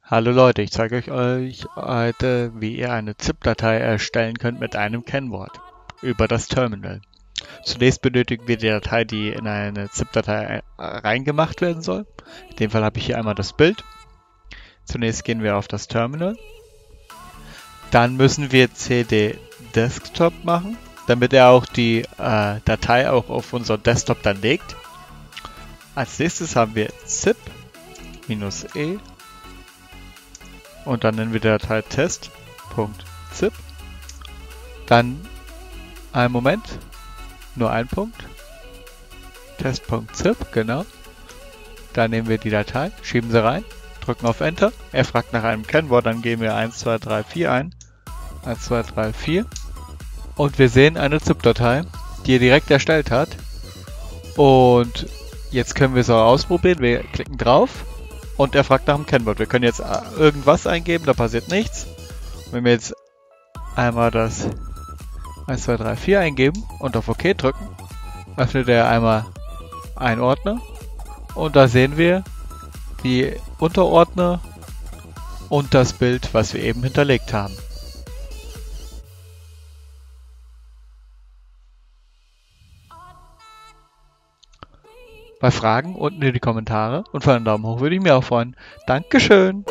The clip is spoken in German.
Hallo Leute, ich zeige euch heute, wie ihr eine ZIP-Datei erstellen könnt mit einem Kennwort über das Terminal. Zunächst benötigen wir die Datei, die in eine ZIP-Datei reingemacht werden soll. In dem Fall habe ich hier einmal das Bild. Zunächst gehen wir auf das Terminal. Dann müssen wir cd Desktop machen, damit er auch die Datei auch auf unseren Desktop dann legt. Als nächstes haben wir zip-e und dann nennen wir die Datei test.zip. Dann einen Moment, nur ein Punkt. Test.zip, genau. Dann nehmen wir die Datei, schieben sie rein, drücken auf Enter. Er fragt nach einem Kennwort, dann geben wir 1, 2, 3, 4 ein. 1, 2, 3, 4. Und wir sehen eine ZIP-Datei, die er direkt erstellt hat. Und jetzt können wir es auch ausprobieren. Wir klicken drauf und er fragt nach dem Kennwort. Wir können jetzt irgendwas eingeben, da passiert nichts. Wenn wir jetzt einmal das 1, 2, 3, 4 eingeben und auf OK drücken, öffnet er einmal einen Ordner und da sehen wir die Unterordner und das Bild, was wir eben hinterlegt haben. Bei Fragen unten in die Kommentare und für einen Daumen hoch würde ich mich auch freuen. Dankeschön!